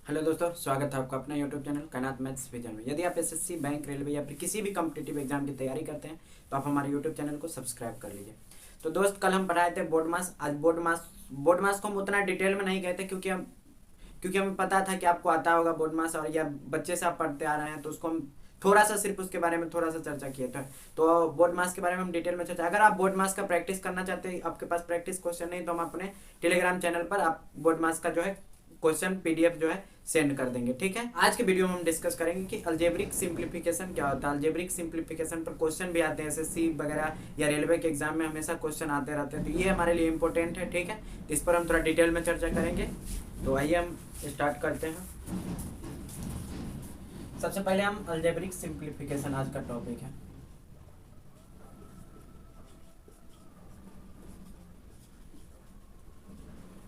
Hello दोस्तों, स्वागत है आपका अपना यूट्यूब चैनल कायनात मैथ्स विजन में। यदि आप एसएससी, बैंक, रेलवे या फिर किसी भी कॉम्पिटिटिव एग्जाम की तैयारी करते हैं तो आप हमारे यूट्यूब चैनल को सब्सक्राइब कर लीजिए। तो दोस्त, कल हम पढ़ाए थे बोर्ड मास। आज बोर्ड मास को हम उतना डिटेल में नहीं गए थे क्योंकि हमें पता था कि आपको आता होगा बोर्ड मास, और या बच्चे से आप पढ़ते आ रहे हैं तो उसको हम थोड़ा सा सिर्फ उसके बारे में थोड़ा सा चर्चा किए थे। तो बोर्ड मास के बारे में हम डिटेल में चर्चा। अगर आप बोर्ड मास का प्रैक्टिस करना चाहते हैं, आपके पास प्रैक्टिस क्वेश्चन नहीं, तो हम अपने टेलीग्राम चैनल पर आप बोर्ड मास का जो है क्वेश्चन पीडीएफ जो है सेंड कर देंगे। ठीक है, आज के वीडियो में हम डिस्कस करेंगे कि अलजेब्रिक सिंप्लीफिकेशन क्या होता है। अलजेब्रिक सिंप्लीफिकेशन पर क्वेश्चन भी आते हैं, एसएससी वगैरह या रेलवे के एग्जाम में हमेशा क्वेश्चन आते रहते हैं, तो ये हमारे लिए इंपॉर्टेंट है। ठीक है, तो इस पर हम थोड़ा डिटेल में चर्चा करेंगे। तो आइए हम स्टार्ट करते हैं। सबसे पहले हम अलजेब्रिक सिंप्लीफिकेशन आज का टॉपिक है।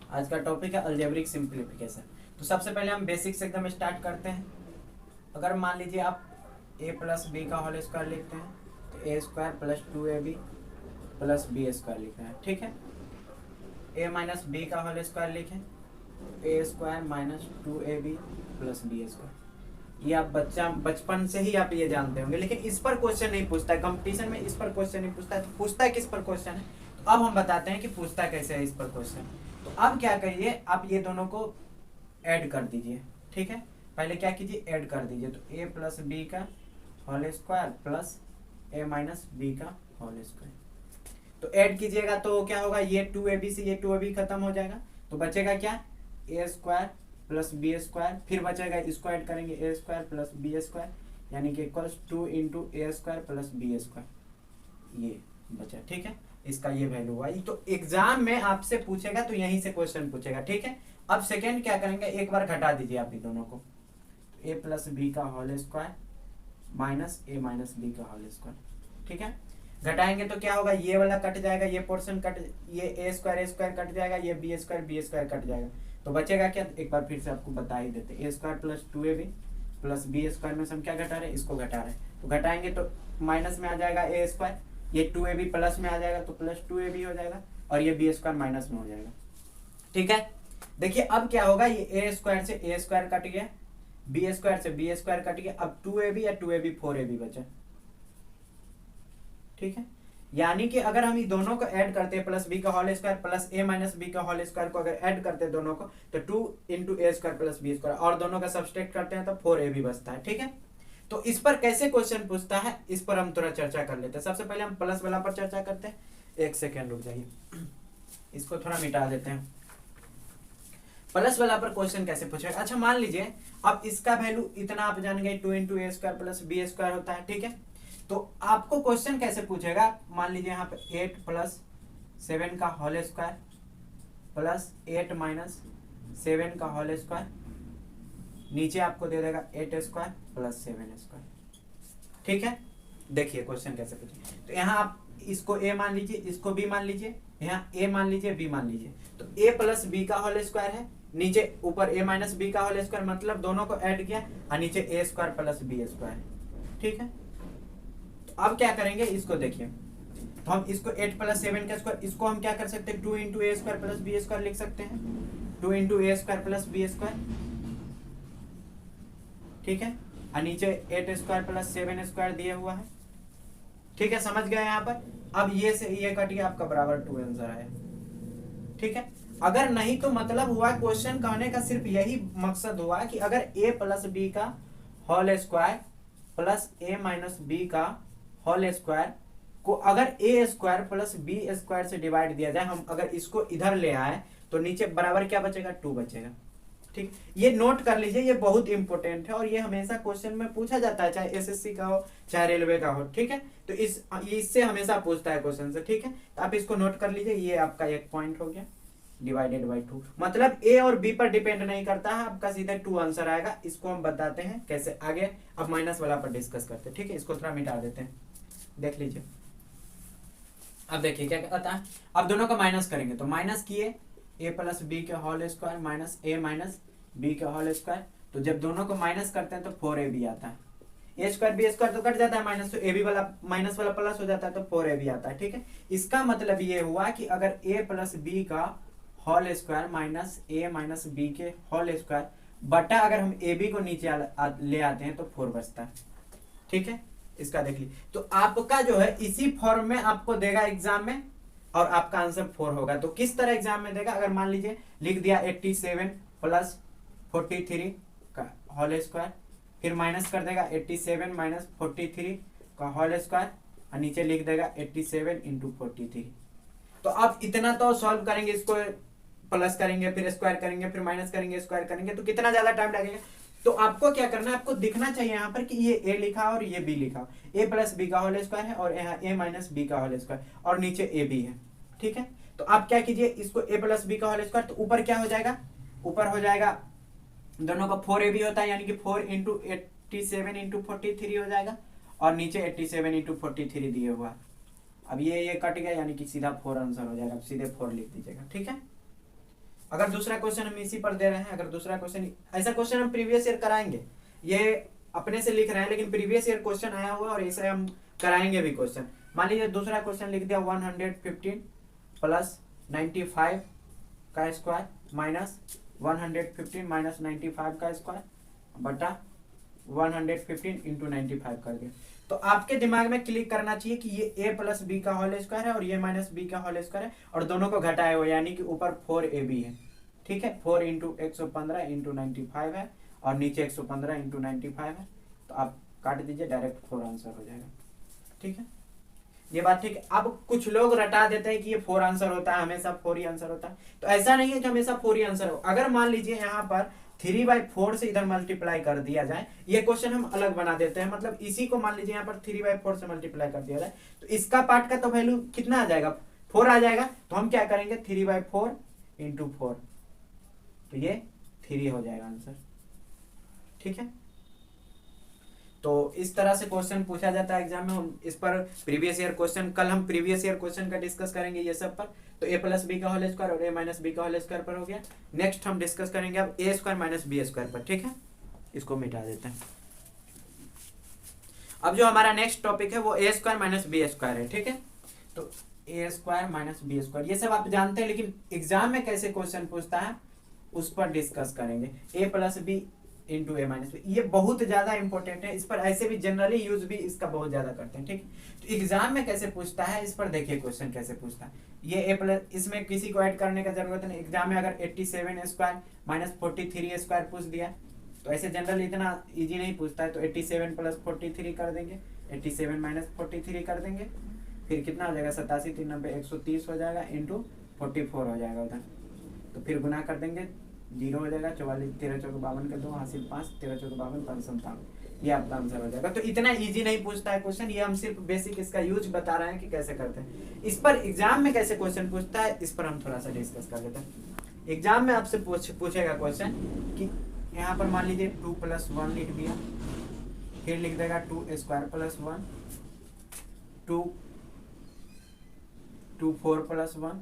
आज का टॉपिक है अलजेब्रिक सिंप्लीफिकेशन। तो सबसे पहले हम बेसिक से एकदम स्टार्ट करते हैं। अगर मान लीजिए आप a प्लस बी का होल स्क्वायर लिखते हैं तो a square plus 2ab plus B square लिखना है। ठीक है, a माइनस बी का होल स्क्वायर लिखें, a square minus 2ab plus B square. ये आप बचपन से ही आप ये जानते होंगे, लेकिन इस पर क्वेश्चन नहीं पूछता है कंपटीशन में। इस पर क्वेश्चन नहीं पूछता है, तो पूछता है किस पर क्वेश्चन है। तो अब हम बताते हैं कि पूछता कैसे है इस पर क्वेश्चन। तो अब क्या करिए, आप ये दोनों को ऐड कर दीजिए। ठीक है, पहले क्या कीजिए, ऐड कर दीजिए। तो a प्लस बी का whole square plus a minus B का होल स्क्वायर। तो ऐड कीजिएगा तो क्या होगा, ये 2ab से ये 2ab खत्म हो जाएगा, तो बचेगा क्या, a square plus B square. फिर बचेगा, इसको ऐड करेंगे, a square plus B square, यानी कि इक्वल्स 2 इंटू ए स्क्वायर प्लस बी स्क्वायर। ये बचा। ठीक है, इसका ये वैल्यू हुआ। तो एग्जाम में आपसे पूछेगा तो यहीं से क्वेश्चन पूछेगा। ठीक है, अब सेकेंड क्या करेंगे, एक बार घटा दीजिए आप ये दोनों को। ए प्लस बी का होल स्क्वायर माइनस ए माइनस बी का होल स्क्वायर। ठीक है, घटाएंगे तो क्या होगा, ये वाला कट जाएगा, ये पोर्शन कट, ये ए स्क्वायर कट जाएगा, ये बी स्क्वायर कट जाएगा। तो बचेगा क्या, एक बार फिर से आपको बता ही देते, a square plus 2ab plus B square में से हम क्या घटा रहे हैं, इसको घटा रहे हैं। तो घटाएंगे तो माइनस में आ जाएगा ए स्क्वायर, ये 2ab प्लस में आ जाएगा तो प्लस 2ab हो जाएगा, और ये बी स्क्वायर माइनस में हो जाएगा। ठीक है, देखिए अब क्या होगा, ये ए स्क्वायर से ए स्क्वायर कट गया, बी स्क्वायर से बी स्क्वायर कट गया, अब 2ab या 2ab 4ab बचा। ठीक है, यानी कि अगर हम ये दोनों को ऐड करते हैं, प्लस बी का whole square plus a minus B का होल स्क्वायर को अगर ऐड करते हैं दोनों को, तो 2 इंटू ए स्क्वायर प्लस बी स्क्वायर, और दोनों का सब्सट्रैक्ट करते हैं तो 4ab बचता है। ठीक है, तो इस पर कैसे क्वेश्चन पूछता है, इस पर हम थोड़ा चर्चा कर लेते हैं। सबसे पहले हम प्लस वाला पर चर्चा करते हैं। एक सेकेंड रुक जाइए, इसको थोड़ा मिटा देते हैं। प्लस वाला पर क्वेश्चन कैसे पूछेगा। अच्छा, मान लीजिए अब इसका वैल्यू इतना आप जान गए, 2 इंटू ए स्क्वायर प्लस बी स्क्वायर होता है। ठीक है, तो आपको क्वेश्चन कैसे पूछेगा, मान लीजिए यहाँ पे 8 प्लस 7 का होल स्क्वायर प्लस 8 माइनस 7 का होल स्क्वायर, नीचे आपको दे देगा 8 स्क्वायर प्लस 7 स्क्वायर। ठीक है, देखिए क्वेश्चन कैसे पूछे। तो यहाँ आप इसको a मान लीजिए, इसको b मान लीजिए, यहाँ a मान लीजिए, b मान लीजिए। तो a प्लस बी का होल स्क्वायर है, नीचे ऊपर a माइनस बी का होल स्क्वायर, मतलब दोनों को ऐड किया, और नीचे a square plus B square. ठीक है, तो अब क्या करेंगे, इसको देखिए। तो हम इसको 8 प्लस 7 का स्क्वायर, इसको हम क्या कर सकते हैं, 2 इंटू ए स्क्वायर प्लस बी स्क्वायर लिख सकते हैं, 2 इंटू ए स्क्वायर प्लस बी स्क्वायर। ठीक है, और नीचे 8 स्क्वायर प्लस 7 स्क्वायर दिया हुआ है। ठीक है, समझ गए यहाँ पर। अब ये से ये कट गया, आपका बराबर 2 आंसर आया। ठीक है, अगर नहीं तो मतलब हुआ क्वेश्चन कहने का सिर्फ यही मकसद हुआ कि अगर a प्लस बी का whole square plus a minus B का होल स्क्वायर को अगर ए स्क्वायर प्लस बी स्क्वायर से डिवाइड दिया जाए, हम अगर इसको इधर ले आए तो नीचे बराबर क्या बचेगा, 2 बचेगा। ठीक, ये नोट कर लीजिए, ये बहुत इंपॉर्टेंट है और ये हमेशा क्वेश्चन में पूछा जाता है, चाहे एसएससी का हो चाहे रेलवे का हो। ठीक है, तो इससे हमेशा पूछता है क्वेश्चन से। ठीक है, तो आप इसको नोट कर लीजिए, ये आपका एक पॉइंट हो गया, डिवाइडेड बाई 2, मतलब ए और बी पर डिपेंड नहीं करता है, आपका सीधे 2 आंसर आएगा। इसको हम बताते हैं कैसे आगे। अब माइनस वाला पर डिस्कस करते हैं। ठीक है, इसको थोड़ा मिटा देते हैं, देख लीजिए। अब देखिए क्या कहता है, अब दोनों का माइनस करेंगे तो माइनस किए a प्लस बी के होल स्क्वायर माइनस ए माइनस बी के होल स्क्वायर। तो जब दोनों को माइनस करते हैं तो 4ab आता है, ए स्क्वायर बी स्क्वायर तो कट जाता है माइनस, तो ए बी वाला माइनस वाला प्लस हो जाता है, तो 4ab आता है। ठीक है, इसका मतलब ये हुआ कि अगर a प्लस बी का होल स्क्वायर माइनस ए माइनस बी के होल स्क्वायर बटा अगर हम ए बी को नीचे ले आते हैं तो 4 बचता है। ठीक है, इसका देख लीजिए। तो आपका जो है इसी फॉर्म में आपको देगा एग्जाम में, और आपका आंसर 4 होगा। तो किस तरह एग्जाम में देगा, अगर मान लीजिए लिख दिया 87 प्लस 43 का होल स्क्वायर, फिर माइनस कर देगा 87 माइनस 43 का होल स्क्वायर, और नीचे लिख देगा 87 इंटू 43। तो आप इतना तो सॉल्व करेंगे, इसको प्लस करेंगे, फिर स्क्वायर करेंगे, फिर माइनस करेंगे, स्क्वायर करेंगे, तो कितना ज्यादा टाइम लगेगा। तो आपको क्या करना है, आपको दिखना चाहिए यहाँ पर कि ये ए लिखा और ये बी लिखा, ए प्लस बी का होल स्क्वायर है और यहाँ ए माइनस बी का होल स्क्वायर, और नीचे ए बी है। ठीक है, तो आप क्या कीजिए, इसको ए प्लस बी का होल स्क्वायर, तो ऊपर क्या हो जाएगा, ऊपर हो जाएगा दोनों का 4ab होता है, यानी कि 4 इंटू 87 इंटू 43 हो जाएगा, और नीचे 87 इंटू 43 दिए हुआ। अब ये कट गया, यानी कि सीधा 4 आंसर हो जाएगा, सीधे 4 लिख दीजिएगा। ठीक है, अगर दूसरा क्वेश्चन हम इसी पर दे रहे हैं, अगर दूसरा क्वेश्चन, ऐसा क्वेश्चन हम प्रीवियस ईयर कराएंगे, ये अपने से लिख रहे हैं लेकिन प्रीवियस ईयर क्वेश्चन आया हुआ और इसे हम कराएंगे भी क्वेश्चन। मान लीजिए दूसरा क्वेश्चन लिख दिया 115 प्लस 95 का स्क्वायर माइनस 115 माइनस 95 का स्क्वायर बटा 115 इंटू 95 कर दिया। तो आपके दिमाग में क्लिक करना चाहिए कि ये a प्लस बी का होल स्क्वायर है और ये माइनस बी का होल स्क्वायर है, और दोनों को घटाए हुए, यानी कि ऊपर 4ab है। ठीक है, 4 इंटू 115 इंटू 95 है, और नीचे 115 इंटू 95 है। तो आप काट दीजिए, डायरेक्ट 4 आंसर हो जाएगा। ठीक है, ये बात ठीक है। अब कुछ लोग रटा देते हैं कि ये 4 आंसर होता है, हमेशा 4 ही आंसर होता है, तो ऐसा नहीं है कि हमेशा 4 ही आंसर हो। अगर मान लीजिए यहाँ पर 3/4 से इधर मल्टीप्लाई कर दिया जाए, ये क्वेश्चन हम अलग बना देते हैं, मतलब इसी को मान लीजिए यहाँ पर 3/4 से मल्टीप्लाई कर दिया जाए, तो इसका पार्ट का तो वैल्यू कितना आ जाएगा, 4 आ जाएगा। तो हम क्या करेंगे, 3/4 इंटू 4, तो ये 3 हो जाएगा आंसर। ठीक है, तो इस तरह से क्वेश्चन पूछा जाता है एग्जाम में। हम इस पर प्रीवियस ईयर क्वेश्चन, कल हम प्रीवियस ईयर क्वेश्चन का डिस्कस करेंगे ये सब पर। तो ए प्लस बी का होल स्क्वायर और ए माइनस बी का होल स्क्वायर पर हो गया। नेक्स्ट हम डिस्कस करेंगे अब ए स्क्वायर माइनस बी स्क्वायर पर। ठीक है, इसको मिटा देते हैं। अब जो हमारा नेक्स्ट टॉपिक है वो ए स्क्वायर माइनस बी स्क्वायर है। ठीक है, तो a square minus B square ये सब आप जानते हैं, लेकिन एग्जाम में कैसे क्वेश्चन पूछता है उस पर डिस्कस करेंगे। ए प्लस बी इंटू ए माइनस बी, ये बहुत ज्यादा इंपॉर्टेंट है। इस पर ऐसे भी जनरली यूज भी इसका बहुत ज्यादा करते हैं। ठीक, तो एग्जाम में कैसे पूछता है इस पर देखिए क्वेश्चन कैसे पूछता है। ये ए प्लस, इसमें किसी को ऐड करने का जरूरत नहीं। एग्जाम में अगर 87 स्क्वायर माइनस 43 स्क्वायर पूछ दिया तो ऐसे जनरल इतना इजी नहीं पूछता है। तो 87 प्लस 43 कर देंगे, 87 माइनस 43 कर देंगे, फिर कितना हो जाएगा 87 3 90 130 हो जाएगा, इंटू 44 हो जाएगा उधर। तो फिर गुना कर देंगे, 0 हो जाएगा, 44 13 चौके 52 के 2 हासिल 5 13 चौके 52 557, ये आपका आंसर हो जाएगा। तो इतना इजी नहीं पूछता है क्वेश्चन, ये हम सिर्फ बेसिक इसका यूज बता रहे हैं कि कैसे करते हैं। इस पर एग्जाम में कैसे क्वेश्चन पूछता है इस पर हम थोड़ा सा डिस्कस कर लेते हैं। एग्जाम में आपसे पूछेगा क्वेश्चन कि यहाँ पर मान लीजिए 2 + 1 लिख दिया, फिर लिख देगा 2 स्क्वायर प्लस 1, 2 4 + 1,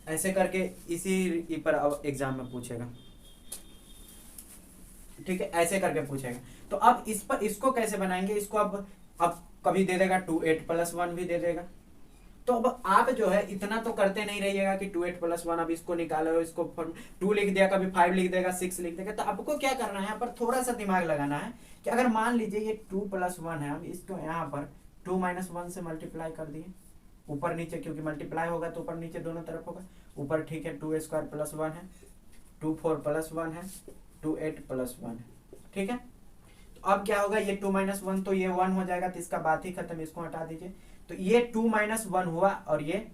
ऐसे करके इसी पर अब एग्जाम में पूछेगा। ठीक है, ऐसे करके पूछेगा। तो अब इस पर इसको कैसे बनाएंगे, इसको अब कभी दे देगा 2 8 + 1 भी दे देगा। तो अब आप जो है इतना तो करते नहीं रहिएगा कि 2 8 + 1 अब इसको निकालो, इसको 2 लिख दिया, कभी 5 लिख देगा, 6 लिख देगा। तो आपको क्या करना है, यहाँ पर थोड़ा सा दिमाग लगाना है कि अगर मान लीजिए ये 2 + 1 है, अब इसको यहाँ पर 2 - 1 से मल्टीप्लाई कर दिए, ऊपर नीचे, क्योंकि मल्टीप्लाई होगा तो ऊपर नीचे दोनों तरफ होगा। ऊपर ठीक है 2 स्क्वायर + 1 है, 2 4 + 1 है, 2 8 + 1 है। ठीक है, तो अब क्या होगा, ये 2 - 1 तो ये 1 हो जाएगा, तो इसका बात ही खत्म, इसको हटा दीजिए। तो ये 2 - 1 हुआ, और ये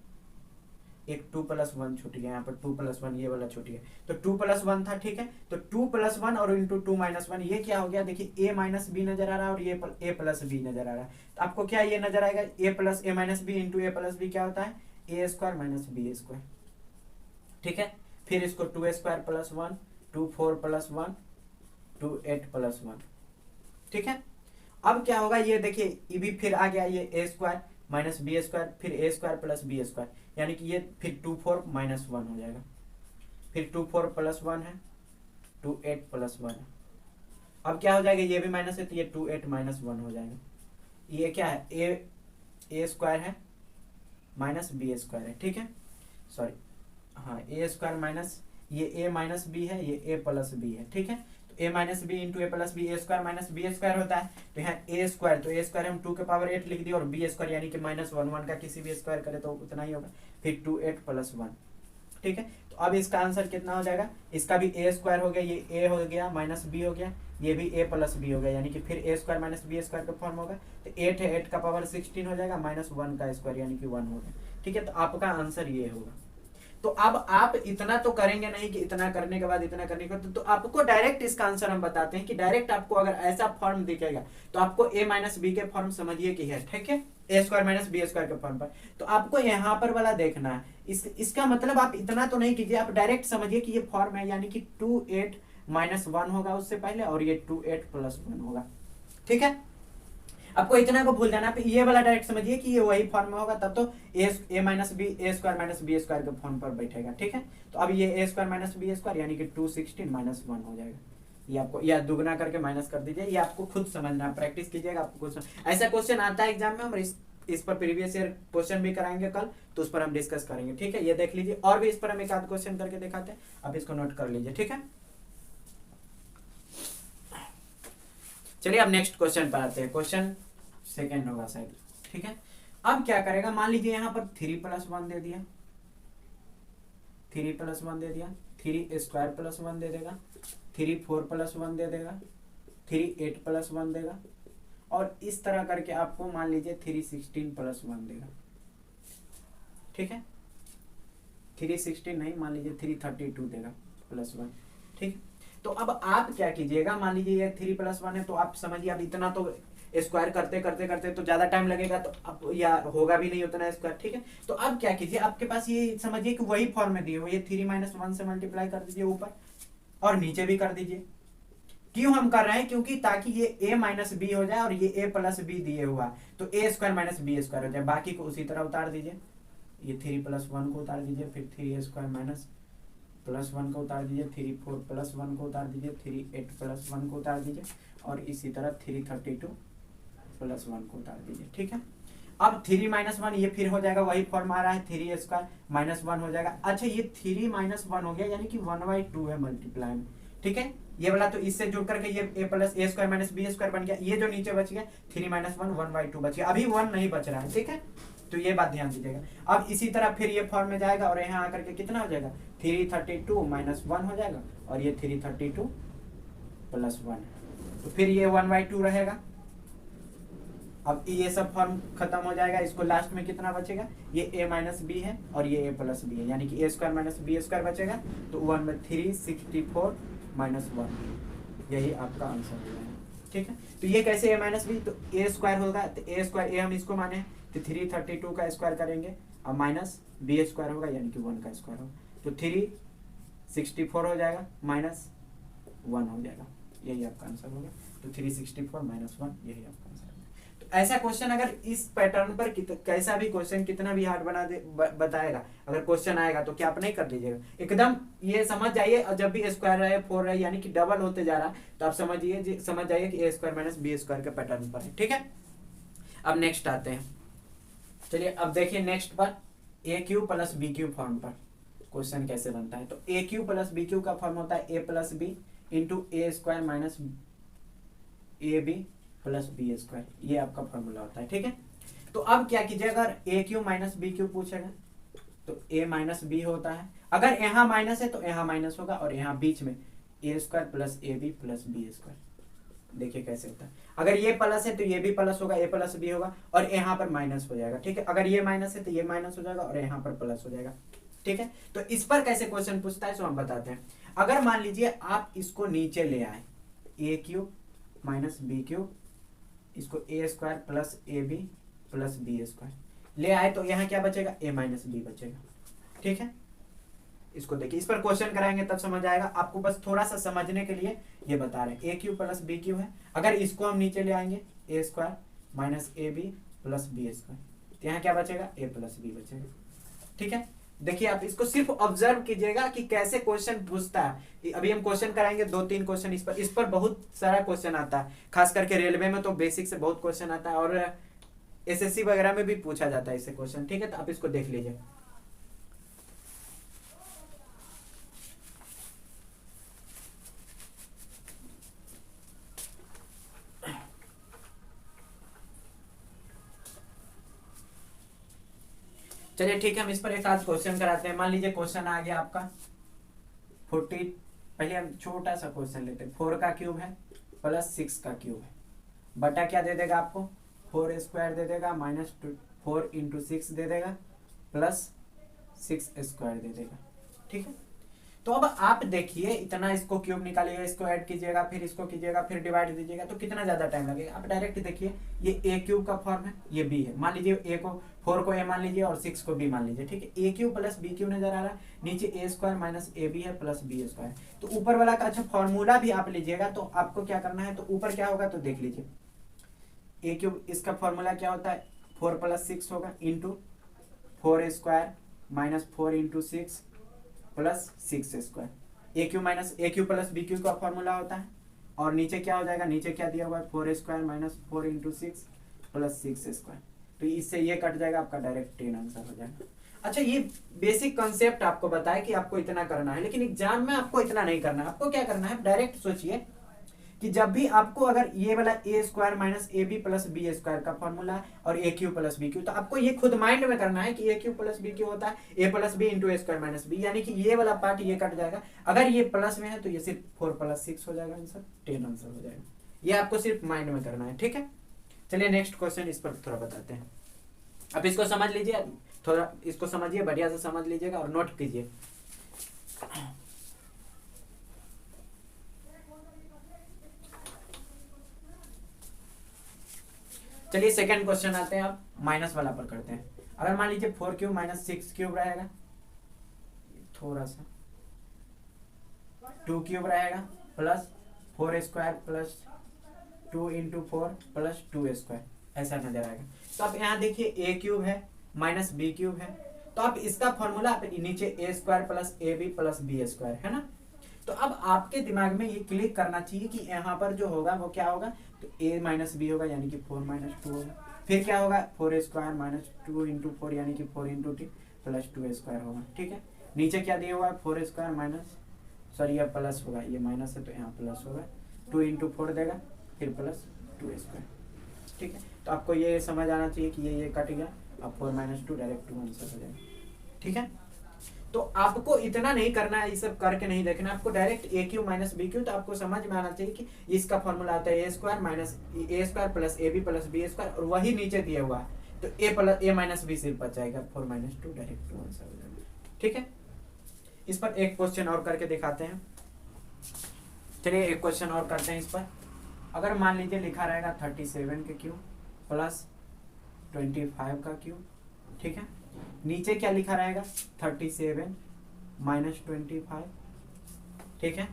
एक 2 + 1 छूट गया, यहाँ पर 2 + 1 ये वाला छूट गया। तो 2 + 1 था, ठीक है। तो 2 + 1 और इंटू 2 - 1 ये क्या हो गया, देखिए a - b नजर आ रहा है और ये a + b नजर आ रहा है। तो आपको क्या ये नजर आएगा, a + a - b into a + b क्या होता है, a square minus b square. ठीक है, फिर इसको 2 स्क्वायर + 1, 2 4 + 1, 2 8 + 1। ठीक है, अब क्या होगा, ये देखिए ये भी फिर आ गया, ये a square minus B square, फिर a square plus B square, यानी कि ये फिर 2 4 - 1 हो जाएगा। फिर 2 4 + 1 है, 2 8 + 1 है। अब क्या हो जाएगा, ये भी माइनस है तो ये 2 8 - 1 हो जाएगा। ये क्या है, a स्क्वायर है माइनस बी स्क्वायर है। ठीक है, सॉरी, हाँ a स्क्वायर माइनस ये ए माइनस बी है, ये ए प्लस बी है, ठीक है। तो ए माइनस बी इंटू ए प्लस बी, ए स्क्वायर माइनस बी स्क्वायर होता है। तो यहाँ ए स्क्वायर, तो ए स्क्वायर हम 2 के पावर 8 लिख दिए, और बी स्क्वायर यानी कि माइनस 1, 1 का किसी भी स्क्वायर करे तो उतना ही होगा, फिर 2 8 प्लस 1, ठीक है। तो अब इसका आंसर कितना हो जाएगा, इसका भी ए स्क्वायर हो गया, ये ए हो गया माइनस बी हो गया, ये भी ए प्लस बी हो गया, यानी कि फिर ए स्क्वायर माइनस बी स्क्वायर का फॉर्म होगा। तो 8 है, 8 का पावर 16 हो जाएगा, माइनस 1 का स्क्वायर यानी कि 1 हो गया, ठीक है। तो आपका आंसर ये होगा। तो अब आप इतना तो करेंगे नहीं कि इतना करने के बाद इतना करने के बाद, तो आपको डायरेक्ट इसका आंसर हम बताते हैं कि डायरेक्ट आपको अगर ऐसा फॉर्म दिखेगा तो आपको ए माइनस बी के फॉर्म समझिए कि है, ठीक है, a square minus B square के फॉर्म पर। तो आपको यहाँ पर वाला देखना है, इसका मतलब आप इतना तो नहीं कीजिए, आप डायरेक्ट समझिए कि ये फॉर्म है, यानी कि 2 8 माइनस 1 होगा उससे पहले, और ये 2 8 प्लस 1 होगा, ठीक है। आपको इतना को भूल जाना, ये वाला डायरेक्ट समझिए कि ये वही फॉर्म में होगा, तब तो ए माइनस बी, ए स्क्वायर माइनस बी स्क्वायर के फॉर्म पर बैठेगा, ठीक है। तो अब ये ए स्क्वायर माइनस बी स्क्वायर यानी कि 216 माइनस 1 हो जाएगा। ये आपको या दुगना करके माइनस कर दीजिए, ये आपको खुद समझना, प्रैक्टिस कीजिएगा, आपको ऐसा क्वेश्चन आता है एग्जाम में, हम इस पर प्रीवियस ईयर क्वेश्चन भी कराएंगे कल, तो उस पर हम डिस्कस करेंगे, ठीक है। ये देख लीजिए, और भी इस पर हम एक आध क्वेश्चन करके दिखाते हैं, आप इसको नोट कर लीजिए, ठीक है। चलिए अब नेक्स्ट क्वेश्चन पर आते हैं, क्वेश्चन सेकेंड होगा शायद, ठीक है। अब क्या करेगा, मान लीजिए यहाँ पर 3 प्लस 1 दे दिया, 3 प्लस 1 दे दिया, 3 स्क्वायर प्लस 1 दे देगा, 3 4 प्लस 1 दे देगा, 3 8 प्लस 1 देगा, और इस तरह करके आपको मान लीजिए 3 16 प्लस 1 देगा, ठीक है। 3 16 नहीं, मान लीजिए 3 32 देगा प्लस 1, ठीक है। तो अब आप क्या कीजिएगा, मान लीजिए ये 3 प्लस 1 है, तो आप समझिए अब इतना तो स्क्वायर करते करते करते तो ज्यादा टाइम लगेगा, तो अब या होगा भी नहीं उतना स्क्वायर, ठीक है। तो अब क्या कीजिए, आपके पास ये समझिए कि वही फॉर्म में दिए हुए, ये 3 माइनस 1 से मल्टीप्लाई कर दीजिए ऊपर, और नीचे भी कर दीजिए। क्यों हम कर रहे हैं, क्योंकि ताकि ये a माइनस बी हो जाए और ये a प्लस बी दिए हुआ, तो a square minus B square हो जाए, बाकी को उसी तरह उतार दीजिए। ये 3 प्लस 1 को उतार दीजिए, फिर 3 स्क्वायर माइनस प्लस 1 को उतार दीजिए, 3 4 प्लस 1 को उतार दीजिए, 3 8 प्लस 1 को उतार दीजिए, और इसी तरह 3 32 प्लस 1 को उतार दीजिए, ठीक है। अब 3 माइनस 1 ये फिर हो जाएगा, वही फॉर्म आ रहा है, 3 स्क्वायर माइनस 1 हो जाएगा। अच्छा, ये 3 माइनस 1 हो गया, यानी कि 1/2 है मल्टीप्लाई में, ठीक है। ये वाला तो इससे जुड़ करके ये ए प्लस ए स्क्वायर माइनस बी स्क्वायर बन गया, ये जो नीचे बच गया 3 माइनस 1 1/2 बच गया, अभी 1 नहीं बच रहा है, ठीक है। तो ये बात ध्यान दीजिएगा। अब इसी तरह फिर ये फॉर्म में जाएगा, और यहाँ आकर के कितना हो जाएगा, 3 32 माइनस 1 हो जाएगा, और ये 3 32 प्लस 1, तो फिर ये 1/2 रहेगा। अब ये सब फॉर्म खत्म हो जाएगा, इसको लास्ट में कितना बचेगा, ये a माइनस बी है और ये a प्लस बी है, यानी कि a square minus B square बचेगा, तो 1/3 64 माइनस 1, यही आपका आंसर हो जाएगा, ठीक है। तो ये कैसे a माइनस बी, तो a स्क्वायर होगा, तो a स्क्वायर a हम इसको माने हैं, तो 3 32 का स्क्वायर करेंगे, अब माइनस b स्क्वायर होगा, यानी कि 1 का स्क्वायर होगा, तो 3 64 हो जाएगा, माइनस 1 हो जाएगा, यही आपका आंसर होगा। तो 364 माइनस 1, यही आपका आंसर होगा। तो ऐसा क्वेश्चन अगर इस पैटर्न पर कैसा भी क्वेश्चन कितना भी हार्ड बना दे बताएगा, अगर क्वेश्चन आएगा तो क्या आप नहीं कर दीजिएगा, एकदम ये समझ जाइए, और जब भी स्क्वायर रहे 4 रहे यानी कि डबल होते जा रहा, तो आप समझ जाइए कि a square minus B square के पैटर्न पर है, ठीक है। अब नेक्स्ट आते हैं, चलिए अब देखिए नेक्स्ट पर a cube plus b cube form पर क्वेश्चन कैसे बनता है। तो a cube plus b cube का फॉर्म होता है a plus b into A square minus a b plus B square, ये आपका फॉर्मूला होता है, ठीक है। तो अब क्या कीजिए, अगर ए क्यू माइनस बी क्यू पूछेगा तो ए माइनस बी होता है, अगर यहाँ माइनस है तो यहाँ माइनस होगा, और यहाँ बीच में a square plus a b plus B square, देखिए कैसे होता है। अगर ये प्लस है तो ये भी प्लस होगा, ए प्लस बी होगा, और यहाँ पर माइनस हो जाएगा, ठीक है। अगर ये माइनस है तो ये माइनस हो जाएगा, और यहाँ पर प्लस हो जाएगा, ठीक है। तो इस पर कैसे क्वेश्चन पूछता है, सो हम बताते हैं। अगर मान लीजिए आप इसको नीचे ले आए, a cube minus b cube, इसको a square plus a b plus B square ले आए, तो यहाँ क्या बचेगा, ए माइनस बी बचेगा, ठीक है। इसको देखिए, इस पर क्वेश्चन कराएंगे तब समझ आएगा, आपको बस थोड़ा सा समझने के लिए ये बता रहे हैं। A cube plus b cube है, अगर इसको हम नीचे ले आएंगे, a square minus a b plus B square, तो यहाँ क्या बचेगा, ए प्लस बी बचेगा, ठीक है। देखिए आप इसको सिर्फ ऑब्जर्व कीजिएगा कि कैसे क्वेश्चन पूछता है। अभी हम क्वेश्चन कराएंगे 2-3 क्वेश्चन इस पर बहुत सारा क्वेश्चन आता है, खास करके रेलवे में तो बेसिक से बहुत क्वेश्चन आता है, और एसएससी वगैरह में भी पूछा जाता है इससे क्वेश्चन, ठीक है। तो आप इसको देख लीजिए। चलिए ठीक है, हम इस पर एक आध क्वेश्चन कराते हैं। मान लीजिए क्वेश्चन आ गया आपका 40, पहले हम छोटा सा क्वेश्चन लेते हैं। 4 का क्यूब है प्लस 6 का क्यूब है, बटा क्या दे देगा आपको, 4 स्क्वायर दे देगा माइनस 4 इंटू 6 दे देगा प्लस 6 स्क्वायर दे देगा। ठीक है, तो अब आप देखिए इतना, इसको क्यूब निकालिएगा, इसको ऐड कीजिएगा, फिर इसको कीजिएगा, फिर डिवाइड दीजिएगा, तो कितना ज्यादा टाइम लगेगा। आप डायरेक्ट देखिए, ये ए क्यूब का फॉर्म है, ये बी है। मान लीजिए ए को 4 को ए मान लीजिए और 6 को बी मान लीजिए। ठीक है, ए क्यूब प्लस बी क्यूब नजर आ रहा है, नीचे a square minus a B है प्लस बी स्क्वायर। तो ऊपर वाला का अच्छा फॉर्मूला भी आप लीजिएगा, तो आपको क्या करना है, तो ऊपर क्या होगा तो देख लीजिए। ए क्यूब इसका फॉर्मूला क्या होता है, 4 प्लस 6 होगा into 4 square minus 4 into 6 plus 6 square. A cube minus a cube plus b cube का फॉर्मूला होता है। और नीचे क्या हो जाएगा, नीचे क्या दिया हुआ है, 4 square minus 4 into 6 plus 6 square. तो इससे ये कट जाएगा, आपका डायरेक्ट 10 आंसर हो जाएगा। अच्छा, ये बेसिक कंसेप्ट आपको बताया कि आपको इतना करना है, लेकिन एग्जाम में आपको इतना नहीं करना है। आपको क्या करना है, डायरेक्ट सोचिए कि जब भी आपको अगर ये वाला a square minus a b plus B square का फॉर्मूला और a cube plus b cube, तो आपको ये खुद माइंड में करना है कि a cube plus b cube होता है a plus b into A square minus b, यानी कि ये वाला पार्ट ये कट जाएगा। अगर ये प्लस में है तो ये सिर्फ 4 प्लस 6 हो जाएगा आंसर, 10 आंसर हो जाएगा। ये आपको सिर्फ माइंड में करना है। ठीक है, चलिए नेक्स्ट क्वेश्चन, इस पर थोड़ा बताते हैं। अब इसको समझ लीजिए, थोड़ा इसको समझिए, बढ़िया से समझ लीजिएगा और नोट कीजिए। चलिए सेकंड क्वेश्चन आते हैं, अब माइनस वाला पर करते हैं। अगर मान लीजिए 4 क्यूब माइनस 6 क्यूब रहेगा, थोड़ा सा 2 क्यूब रहेगा plus 4 square plus 2 into 4 plus 2 square, ऐसा नजर आएगा। तो आप यहाँ देखिए ए क्यूब है माइनस बी क्यूब है, तो आप इसका फॉर्मूला आप नीचे a square plus a b plus B square है ना। तो अब आपके दिमाग में ये क्लिक करना चाहिए कि यहाँ पर जो होगा वो क्या होगा, तो a माइनस बी होगा यानी कि 4 माइनस 2 होगा। फिर क्या होगा, 4 स्क्वायर माइनस 2 इंटू 4 यानी कि 4 इंटू टी प्लस 2 स्क्वायर होगा। ठीक है, नीचे क्या दिया हुआ है, 4 स्क्वायर माइनस, सॉरी ये प्लस होगा, ये माइनस है तो यहाँ प्लस होगा, 2 इंटू 4 देगा फिर प्लस 2 स्क्वायर। ठीक है, तो आपको ये समझ आना चाहिए कि ये कट गया, अब 4 माइनस 2 डायरेक्ट 2 आंसर हो जाएगा। ठीक है, तो आपको इतना नहीं करना है, ये सब करके नहीं देखना, आपको डायरेक्ट ए क्यू माइनस बी क्यू, तो आपको समझ में आना चाहिए कि इसका फॉर्मूला आता है a square minus a square plus a b plus B square, और वही नीचे दिया हुआ है, तो a plus a minus b सिर्फ बच जाएगा, 4 माइनस 2 डायरेक्ट 2 आंसर हो जाएगा। ठीक है, इस पर एक क्वेश्चन और करके दिखाते हैं। चलिए एक क्वेश्चन और करते हैं इस पर। अगर मान लीजिए लिखा रहेगा 37 के क्यूब प्लस 25 का क्यूब। ठीक है, नीचे क्या लिखा रहेगा, 37 माइनस 25। ठीक है,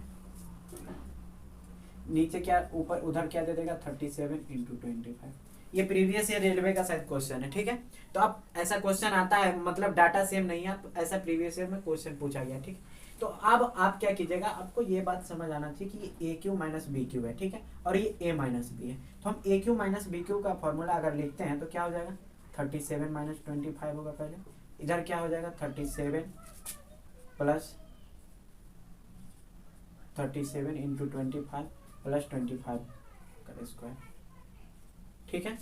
नीचे क्या, ऊपर उधर क्या दे देगा, 37 इंटू 25। ये प्रीवियस ईयर रेलवे का शायद क्वेश्चन है। ठीक है, तो अब ऐसा क्वेश्चन आता है, मतलब डाटा सेम नहीं है, तो ऐसा प्रीवियस ईयर में क्वेश्चन पूछा गया। ठीक, तो अब आप क्या कीजिएगा, आपको ये बात समझ आना चाहिए कि ये a cube minus b cube है। ठीक है, और ये ए माइनस बी है, तो हम ए क्यू माइनस बी क्यू का फॉर्मूला अगर लिखते हैं तो क्या हो जाएगा, 37 माइनस 25 होगा। पहले इधर क्या हो जाएगा, 37 प्लस 37 इंटू 25 प्लस 25 का स्क्वायर। ठीक है,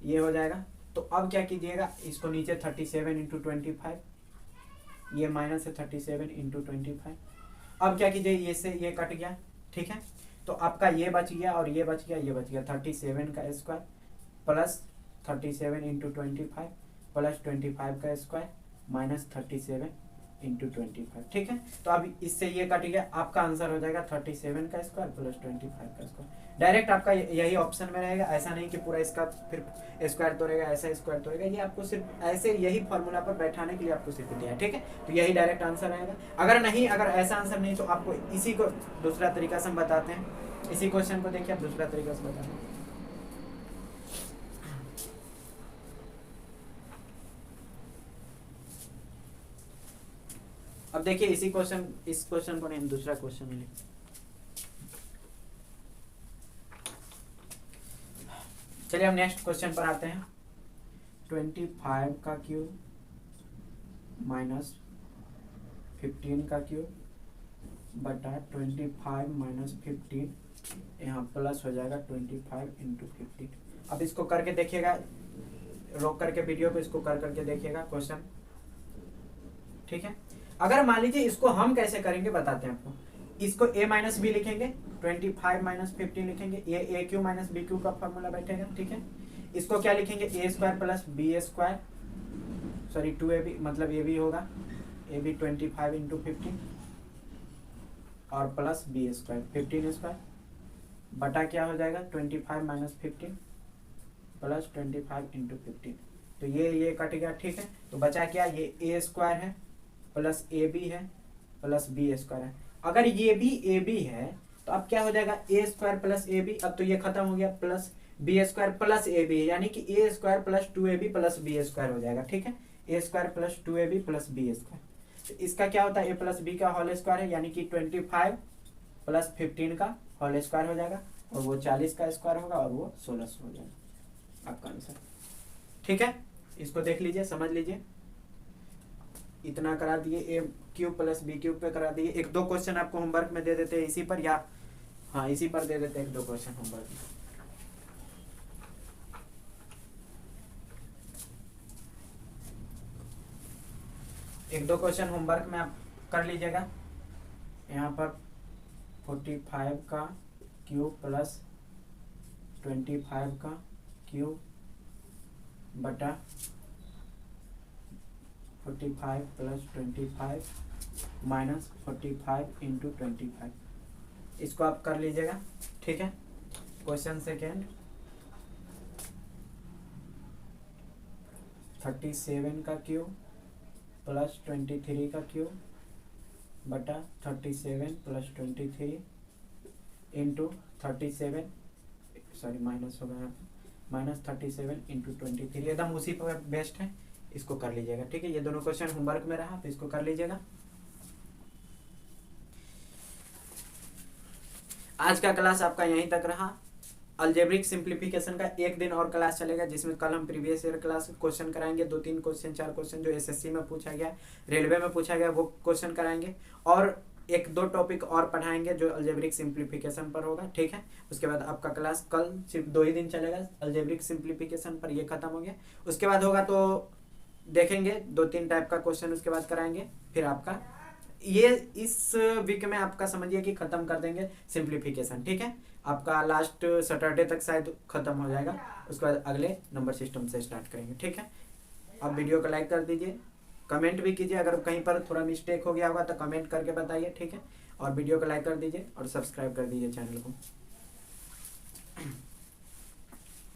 ये हो जाएगा। तो अब क्या कीजिएगा, इसको नीचे 37 इंटू 25, ये माइनस है 37 इंटू 25। अब क्या कीजिए, ये से ये कट गया। ठीक है, तो आपका ये बच गया और ये बच गया, ये बच गया, 37 का स्क्वायर प्लस 37 इंटू 25 प्लस 25 का स्क्वायर माइनस 37 इंटू 25। ठीक है, तो अब इससे ये कट गया, आपका आंसर हो जाएगा 37 का स्क्वायर प्लस 25 का स्क्वायर। डायरेक्ट आपका यही ऑप्शन में रहेगा, ऐसा नहीं कि पूरा इसका फिर स्क्वायर तोड़ेगा, ऐसा स्क्वायर तोड़ेगा। ये आपको सिर्फ ऐसे यही फॉर्मूला पर बैठाने के लिए आपको सिर्फ दिया है। ठीक है, तो यही डायरेक्ट आंसर रहेगा। अगर नहीं, अगर ऐसा आंसर नहीं, तो आपको इसी को दूसरा तरीका से हम बताते हैं। इसी क्वेश्चन को देखिए, आप दूसरा तरीका से बताते हैं। अब देखिए इसी क्वेश्चन, इस क्वेश्चन को नहीं, हम दूसरा क्वेश्चन में लिखते। चलिए हम नेक्स्ट क्वेश्चन पर आते हैं। 25 का क्यूब माइनस 15 का क्यूब बटा 25 माइनस 15, यहाँ प्लस हो जाएगा 25 इंटू 15। अब इसको करके देखिएगा, रोक करके वीडियो को इसको कर करके देखिएगा क्वेश्चन, ठीक है। अगर मान लीजिए इसको हम कैसे करेंगे बताते हैं आपको। इसको a माइनस बी लिखेंगे, 25 माइनस 15 लिखेंगे, ये a cube minus b cube का फॉर्मूला बैठेगा, ठीक है। इसको क्या लिखेंगे, a square plus B square, sorry 2ab, मतलब ये भी होगा ए बी 25 इंटू 15 और प्लस बी स्क्वायर 15 स्क्वायर बटा क्या हो जाएगा 25 माइनस 15 प्लस 25 इंटू 15। तो ये कट गया, ठीक है। तो बचा क्या, ये ए स्क्वायर है प्लस ए बी है प्लस बी स्क्वायर है। अगर ये भी ए बी है तो अब क्या हो जाएगा, a square plus a b, अब तो ये खत्म हो गया, plus B square plus a b, यानी कि a square plus 2ab plus B square हो जाएगा, ठीक है। A square plus 2ab plus B square, तो इसका क्या होता है, ए प्लस बी का होल स्क्वायर है, यानी कि 25 प्लस 15 का होल स्क्वायर हो जाएगा, और वो 40 का स्क्वायर होगा, और वो 1600 हो जाएगा आपका आंसर, ठीक है। इसको देख लीजिए, समझ लीजिए, इतना करा दिए, ए क्यूब प्लस बी क्यूब पे करा दिए। एक दो क्वेश्चन आपको होमवर्क में दे देते हैं इसी पर, या हाँ इसी पर दे देते हैं, एक दो क्वेश्चन होमवर्क में। एक दो क्वेश्चन होमवर्क में आप कर लीजिएगा। यहाँ पर 45 का क्यूब प्लस 25 का क्यूब बटा 45 प्लस 25 माइनस 45 इंटू 25, इसको आप कर लीजिएगा, ठीक है। क्वेश्चन सेकेंड, 37 का क्यूब प्लस 23 का क्यूब बटा 37 प्लस 23 इंटू 37, सॉरी माइनस होगा यहाँ पे, माइनस 37 इंटू 23, एकदम उसी पर बेस्ट है, इसको कर लीजिएगा, ठीक है। ये दोनों क्वेश्चन होमवर्क में रहा तो इसको कर लीजिएगा। आज का क्लास आपका यहीं तक रहा। अलजेब्रिक सिंप्लीफिकेशन का एक दिन और क्लास चलेगा, जिसमें कल हम प्रीवियस ईयर क्लास क्वेश्चन कराएंगे, 2-3 क्वेश्चन 4 क्वेश्चन जो एसएससी में पूछा गया, रेलवे में पूछा गया, वो क्वेश्चन कराएंगे, और एक दो टॉपिक और पढ़ाएंगे जो अलजेब्रिक सिंप्लीफिकेशन पर होगा, ठीक है। उसके बाद आपका क्लास कल सिर्फ 2 ही दिन चलेगा अलजेब्रिक सिंप्लीफिकेशन पर, ये खत्म हो गया। उसके बाद होगा तो देखेंगे 2-3 टाइप का क्वेश्चन, उसके बाद कराएंगे, फिर आपका ये इस वीक में आपका समझिए कि खत्म कर देंगे सिंप्लीफिकेशन, ठीक है। आपका लास्ट सैटरडे तक शायद खत्म हो जाएगा, उसके बाद अगले नंबर सिस्टम से स्टार्ट करेंगे, ठीक है। अब वीडियो को लाइक कर दीजिए, कमेंट भी कीजिए, अगर कहीं पर थोड़ा मिस्टेक हो गया होगा तो कमेंट करके बताइए, ठीक है। और वीडियो को लाइक कर दीजिए और सब्सक्राइब कर दीजिए चैनल को।